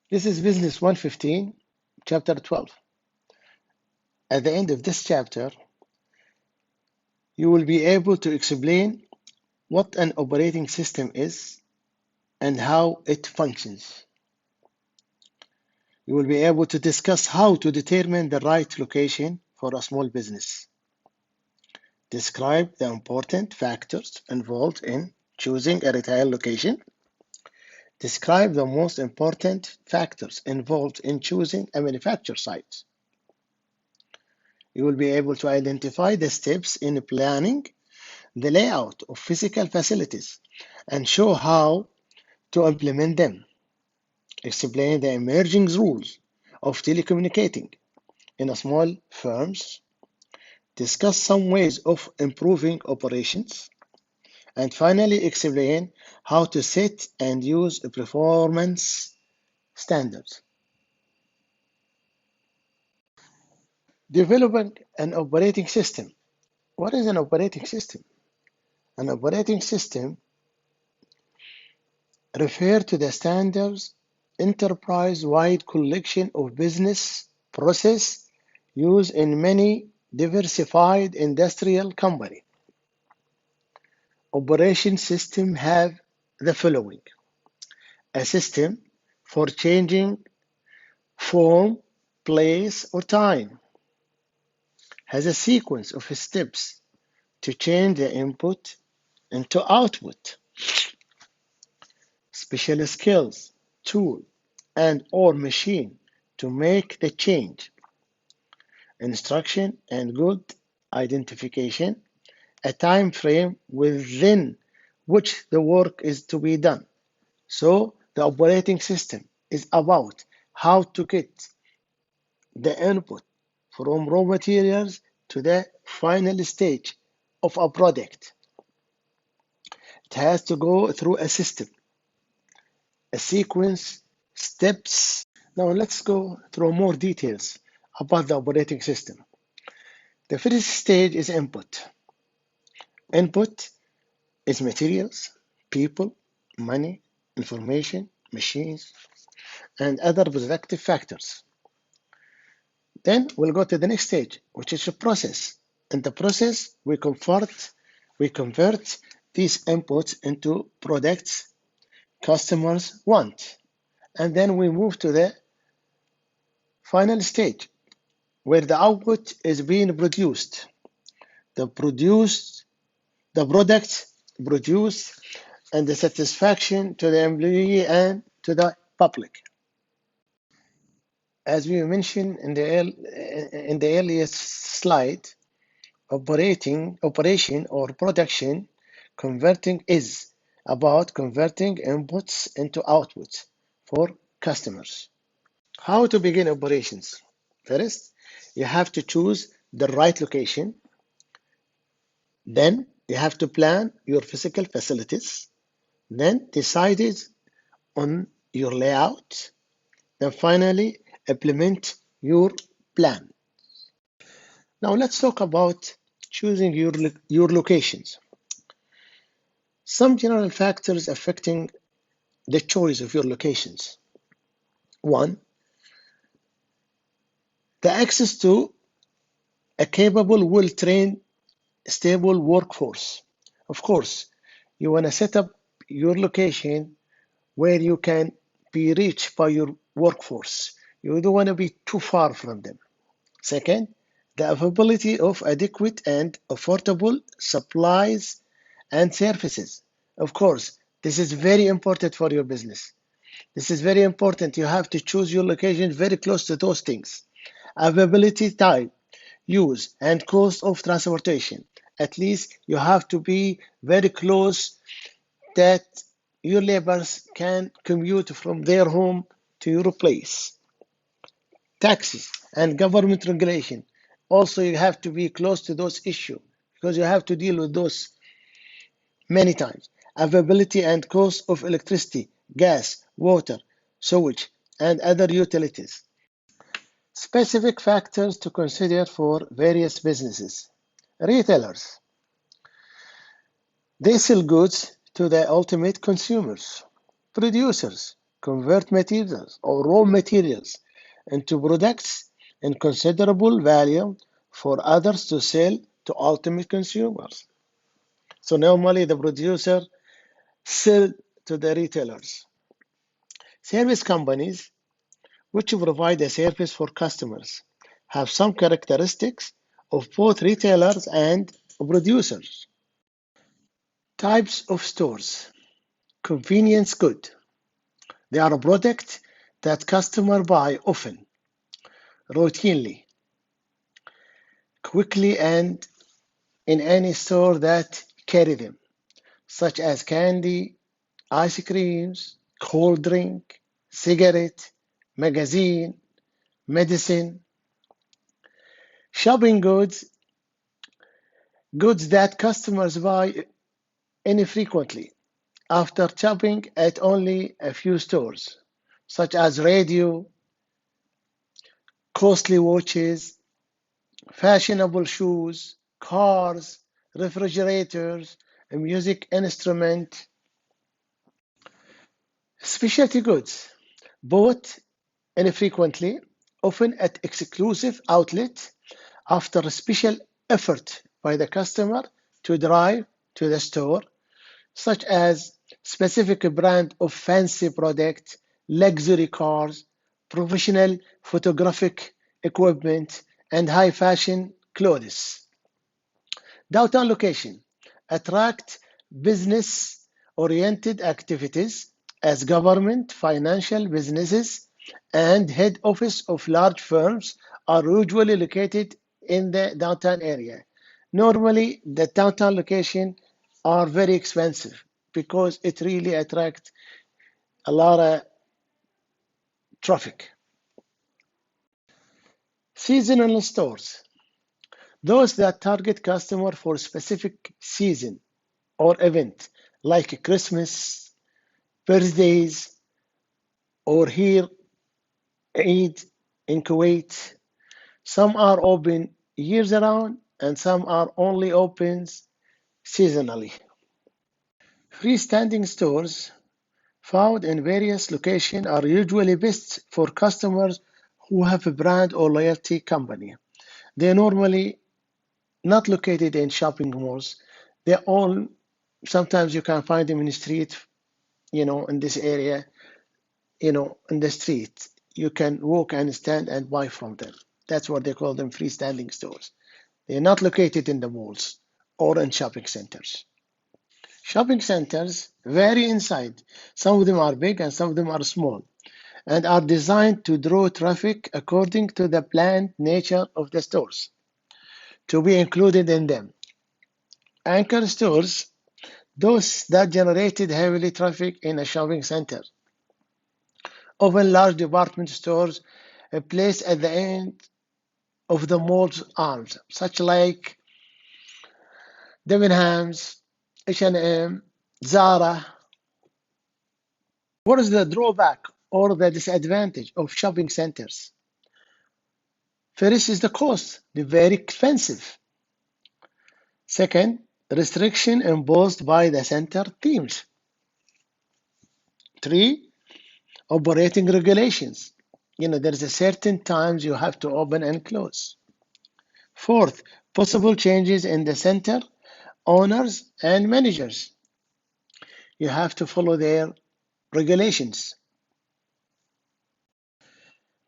This is Business 115, Chapter 12. At the end of this chapter, you will be able to explain what an operating system is and how it functions. You will be able to discuss how to determine the right location for a small business. Describe the important factors involved in choosing a retail location. Describe the most important factors involved in choosing a manufacturing site. You will be able to identify the steps in planning the layout of physical facilities and show how to implement them. Explain the emerging rules of telecommunicating in a small firms. Discuss some ways of improving operations. And finally, explain how to set and use performance standards. Developing an operating system. What is an operating system? An operating system refers to the standards enterprise-wide collection of business process used in many diversified industrial companies. Operation systems have the following: a system for changing form, place, or time, has a sequence of steps to change the input into output, special skills, tool, and/or machine to make the change, instruction and good identification, a time frame within which the work is to be done. So the operating system is about how to get the input from raw materials to the final stage of a product. It has to go through a system, a sequence, steps. Now let's go through more details about the operating system. The first stage is input. Input is materials, people, money, information, machines, and other productive factors. Then we'll go to the next stage, which is a process. In the process, we convert these inputs into products customers want. And then we move to the final stage, where the output is being produced. The produced, the product produced, and the satisfaction to the employee and to the public. As we mentioned in the earliest slide, operation or production converting is about converting inputs into outputs for customers. How to begin operations? First, you have to choose the right location. Then you have to plan your physical facilities. Then decide on your layout. Then finally implement your plan. Now let's talk about choosing your locations. Some general factors affecting the choice of your locations. One, the access to a capable, well-trained, stable workforce. Of course, you want to set up your location where you can be reached by your workforce. You don't want to be too far from them. Second, the availability of adequate and affordable supplies and services. Of course, this is very important for your business. This is very important. You have to choose your location very close to those things. Availability, time, use, and cost of transportation. At least you have to be very close that your laborers can commute from their home to your place. Taxes and government regulation. Also, you have to be close to those issues because you have to deal with those many times. Availability and cost of electricity, gas, water, sewage, and other utilities. Specific factors to consider for various businesses. Retailers. They sell goods to the ultimate consumers. Producers. convert materials or raw materials into products in considerable value for others to sell to ultimate consumers. So normally the producer sell to the retailers. Service companies, which provide a service for customers, have some characteristics of both retailers and producers. Types of stores. Convenience good. They are a product that customers buy often, routinely, quickly, and in any store that carry them, such as candy, ice creams, cold drink, cigarette, magazine, medicine. Shopping goods, goods that customers buy infrequently after shopping at only a few stores, such as radio, costly watches, fashionable shoes, cars, refrigerators, music instruments, specialty goods, bought infrequently, often at exclusive outlets after a special effort by the customer to drive to the store, such as specific brand of fancy product, luxury cars, professional photographic equipment, and high fashion clothes. Downtown location attract business-oriented activities as government, financial businesses, and head office of large firms are usually located in the downtown area. Normally, the downtown location are very expensive because it really attracts a lot of traffic. Seasonal stores, those that target customer for specific season or event like Christmas, birthdays, or here Eid in Kuwait. Some are open years around and some are only open seasonally. Freestanding stores found in various locations are usually best for customers who have a brand or loyalty company. They are normally not located in shopping malls. They're all sometimes you can find them in the street, in this area, in the street. You can walk and stand and buy from them. That's what they call them freestanding stores. They're not located in the malls or in shopping centers. Shopping centers vary inside. Some of them are big and some of them are small and are designed to draw traffic according to the planned nature of the stores to be included in them. Anchor stores, those that generated heavily traffic in a shopping center, often large department stores placed at the end of the mall's arms, such like Debenhams, H&M, Zara. What is the drawback or the disadvantage of shopping centers? First is the cost, they're very expensive. Second, restriction imposed by the center teams. Three, operating regulations. There's a certain times you have to open and close. Fourth, possible changes in the center owners and managers. You have to follow their regulations.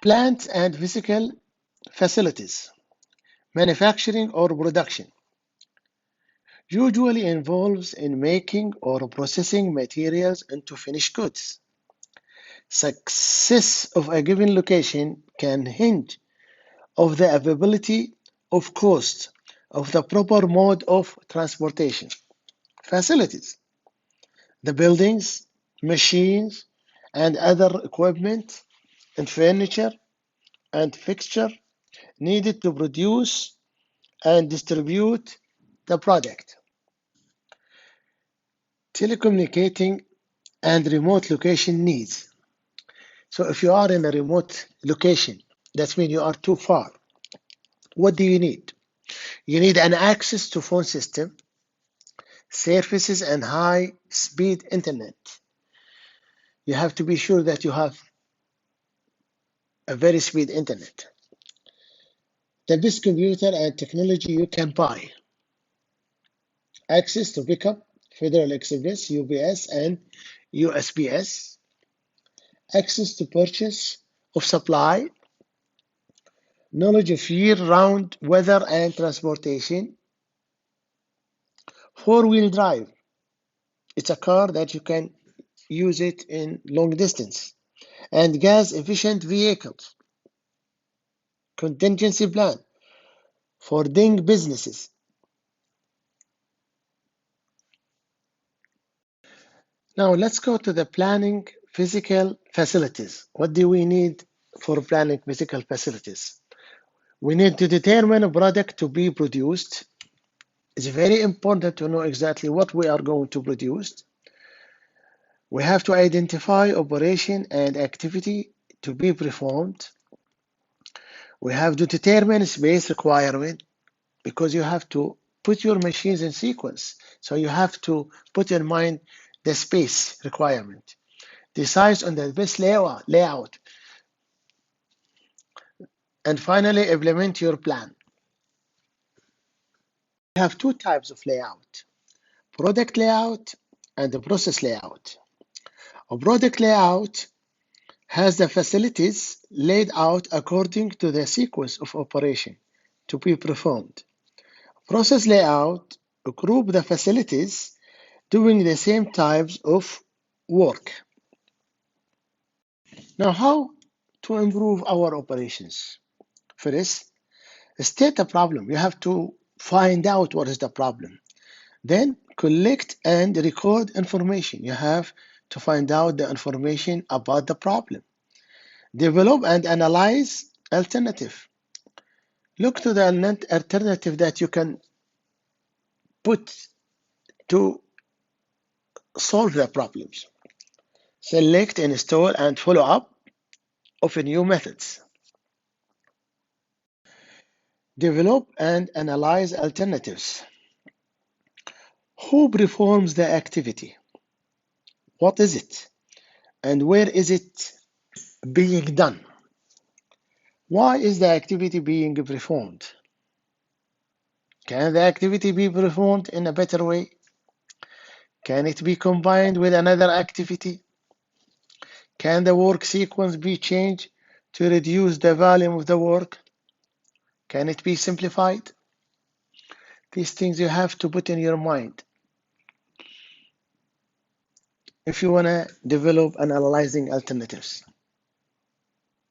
Plant and physical facilities, manufacturing or production, usually involves in making or processing materials into finished goods. Success of a given location can hinge of the availability of cost of the proper mode of transportation. Facilities, the buildings, machines, and other equipment and furniture and fixture needed to produce and distribute the product. Telecommunicating and remote location needs. So if you are in a remote location, that means you are too far. What do you need? You need an access to phone system, services, and high speed internet. You have to be sure that you have a very speed internet. The best computer and technology you can buy. Access to pickup, Federal Express, UPS, and USPS. Access to purchase of supply. Knowledge of year-round weather and transportation. Four-wheel drive. It's a car that you can use it in long distance. And gas-efficient vehicles. Contingency plan for ding businesses. Now let's go to the planning physical facilities. What do we need for planning physical facilities? We need to determine a product to be produced. It's very important to know exactly what we are going to produce. We have to identify operation and activity to be performed. We have to determine space requirement because you have to put your machines in sequence. So you have to put in mind the space requirement. Decide on the best layout, and finally implement your plan. We have two types of layout: product layout and the process layout. A product layout has the facilities laid out according to the sequence of operation to be performed. Process layout group the facilities doing the same types of work. Now, how to improve our operations? First, state a problem. You have to find out what is the problem. Then collect and record information. You have to find out the information about the problem. Develop and analyze alternative. Look to the alternative that you can put to solve the problems. Select, install, and follow up of new methods. Develop and analyze alternatives. Who performs the activity? What is it? And where is it being done? Why is the activity being performed? Can the activity be performed in a better way? Can it be combined with another activity? Can the work sequence be changed to reduce the volume of the work? Can it be simplified? These things you have to put in your mind if you want to develop and analyzing alternatives.